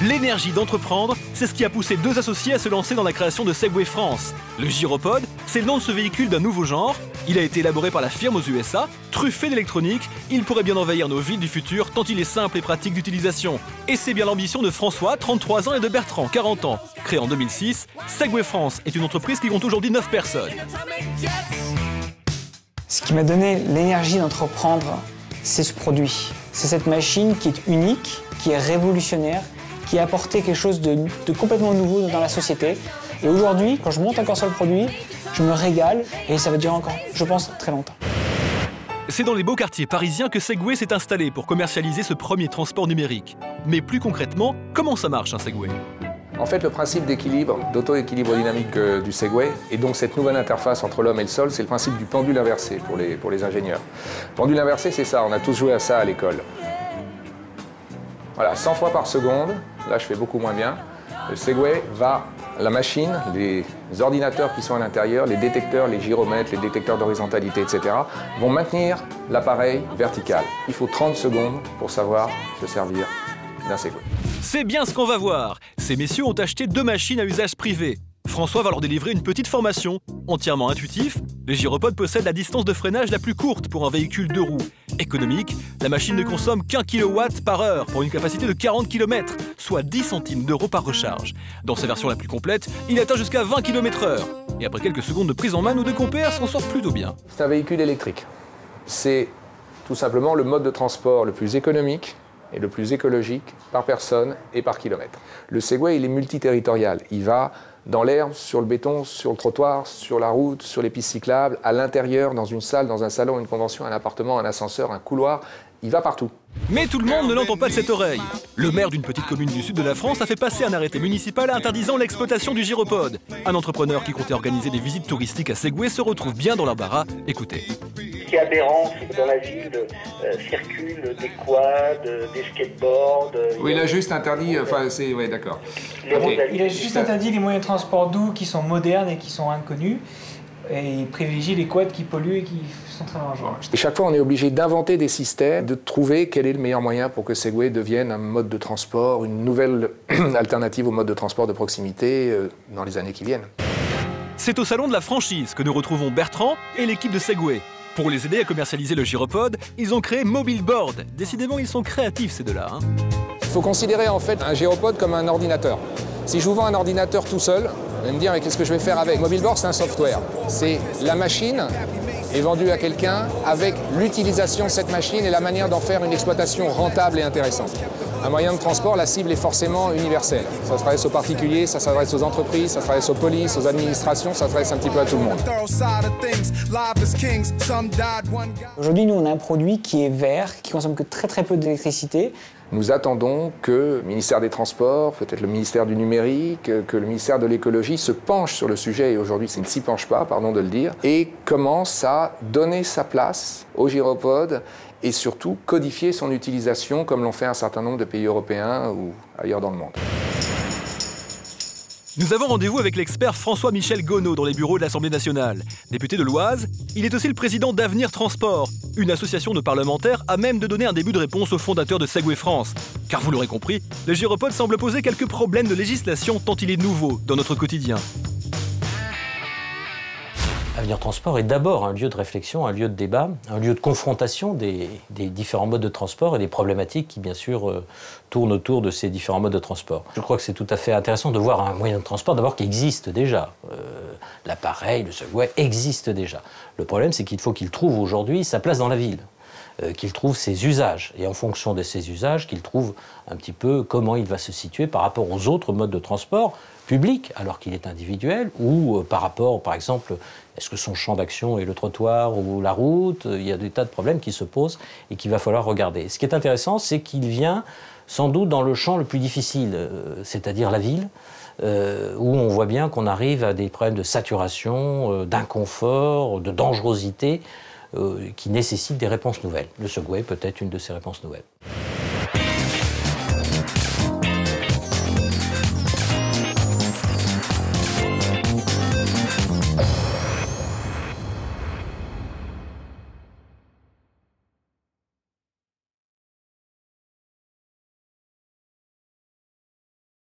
L'énergie d'entreprendre, c'est ce qui a poussé deux associés à se lancer dans la création de Segway France. Le Gyropod, c'est le nom de ce véhicule d'un nouveau genre. Il a été élaboré par la firme aux USA, truffé d'électronique. Il pourrait bien envahir nos villes du futur tant il est simple et pratique d'utilisation. Et c'est bien l'ambition de François, 33 ans, et de Bertrand, 40 ans. Créé en 2006, Segway France est une entreprise qui compte aujourd'hui 9 personnes. Ce qui m'a donné l'énergie d'entreprendre, c'est ce produit. C'est cette machine qui est unique, qui est révolutionnaire, qui a apporté quelque chose de complètement nouveau dans la société. Et aujourd'hui, quand je monte encore sur le produit, je me régale et ça va durer encore, je pense, très longtemps. C'est dans les beaux quartiers parisiens que Segway s'est installé pour commercialiser ce premier transport numérique. Mais plus concrètement, comment ça marche un Segway ? En fait, le principe d'équilibre, d'auto-équilibre dynamique du Segway, et donc cette nouvelle interface entre l'homme et le sol, c'est le principe du pendule inversé pour les ingénieurs. Pendule inversé, c'est ça, on a tous joué à ça à l'école. Voilà, 100 fois par seconde, là je fais beaucoup moins bien. Le Segway va, la machine, les ordinateurs qui sont à l'intérieur, les détecteurs, les gyromètres, les détecteurs d'horizontalité, etc., vont maintenir l'appareil vertical. Il faut 30 secondes pour savoir se servir d'un Segway. C'est bien ce qu'on va voir. Ces messieurs ont acheté 2 machines à usage privé. François va leur délivrer une petite formation. Entièrement intuitif, le Gyropod possède la distance de freinage la plus courte pour un véhicule 2 roues. Économique, la machine ne consomme qu'1 kW par heure pour une capacité de 40 km, soit 10 centimes d'euros par recharge. Dans sa version la plus complète, il atteint jusqu'à 20 km/h. Et après quelques secondes de prise en main, nos deux compères s'en sortent plutôt bien. C'est un véhicule électrique. C'est tout simplement le mode de transport le plus économique et le plus écologique par personne et par kilomètre. Le Segway, il est multiterritorial. Il va dans l'herbe, sur le béton, sur le trottoir, sur la route, sur les pistes cyclables, à l'intérieur, dans une salle, dans un salon, une convention, un appartement, un ascenseur, un couloir. Il va partout. Mais tout le monde ne l'entend pas de cette oreille. Le maire d'une petite commune du sud de la France a fait passer un arrêté municipal interdisant l'exploitation du Gyropod. Un entrepreneur qui comptait organiser des visites touristiques à Segway se retrouve bien dans l'embarras. Écoutez. Ce qui est aberrant, c'est que dans la ville circulent des quads, des skateboards. Oui, il a juste interdit, enfin, c'est, oui, d'accord. Il a juste interdit les moyens de transport doux qui sont modernes et qui sont inconnus. Et il privilégie les quads qui polluent et qui sont très dangereux. Et chaque fois, on est obligé d'inventer des systèmes, de trouver quel est le meilleur moyen pour que Segway devienne un mode de transport, une nouvelle alternative au mode de transport de proximité dans les années qui viennent. C'est au salon de la franchise que nous retrouvons Bertrand et l'équipe de Segway. Pour les aider à commercialiser le Gyropod, ils ont créé Mobile Board. Décidément, ils sont créatifs ces deux-là. Il faut considérer en fait un Gyropod comme un ordinateur. Si je vous vends un ordinateur tout seul, vous allez me dire mais qu'est-ce que je vais faire avec ? Mobile Board, c'est un software. C'est la machine est vendue à quelqu'un avec l'utilisation de cette machine et la manière d'en faire une exploitation rentable et intéressante. Un moyen de transport, la cible est forcément universelle. Ça s'adresse aux particuliers, ça s'adresse aux entreprises, ça s'adresse aux polices, aux administrations, ça s'adresse un petit peu à tout le monde. Aujourd'hui, nous, on a un produit qui est vert, qui consomme que très peu d'électricité. Nous attendons que le ministère des Transports, peut-être le ministère du Numérique, que le ministère de l'Écologie se penche sur le sujet, et aujourd'hui il ne s'y penche pas, pardon de le dire, et commence à donner sa place au Gyropod et surtout codifier son utilisation comme l'ont fait un certain nombre de pays européens ou ailleurs dans le monde. Nous avons rendez-vous avec l'expert François-Michel Gonod dans les bureaux de l'Assemblée nationale. Député de l'Oise, il est aussi le président d'Avenir Transport, une association de parlementaires à même de donner un début de réponse aux fondateurs de Segway France. Car vous l'aurez compris, le Gyropod semble poser quelques problèmes de législation tant il est nouveau dans notre quotidien. Avenir Transport est d'abord un lieu de réflexion, un lieu de débat, un lieu de confrontation des différents modes de transport et des problématiques qui, bien sûr, tournent autour de ces différents modes de transport. Je crois que c'est tout à fait intéressant de voir un moyen de transport d'abord qui existe déjà. L'appareil, le Segway existe déjà. Le problème, c'est qu'il faut qu'il trouve aujourd'hui sa place dans la ville, qu'il trouve ses usages, et en fonction de ses usages, qu'il trouve un petit peu comment il va se situer par rapport aux autres modes de transport public, alors qu'il est individuel, ou par rapport, par exemple, est-ce que son champ d'action est le trottoir ou la route? Il y a des tas de problèmes qui se posent et qu'il va falloir regarder. Ce qui est intéressant, c'est qu'il vient sans doute dans le champ le plus difficile, c'est-à-dire la ville, où on voit bien qu'on arrive à des problèmes de saturation, d'inconfort, de dangerosité, qui nécessitent des réponses nouvelles. Le Segway peut être une de ces réponses nouvelles.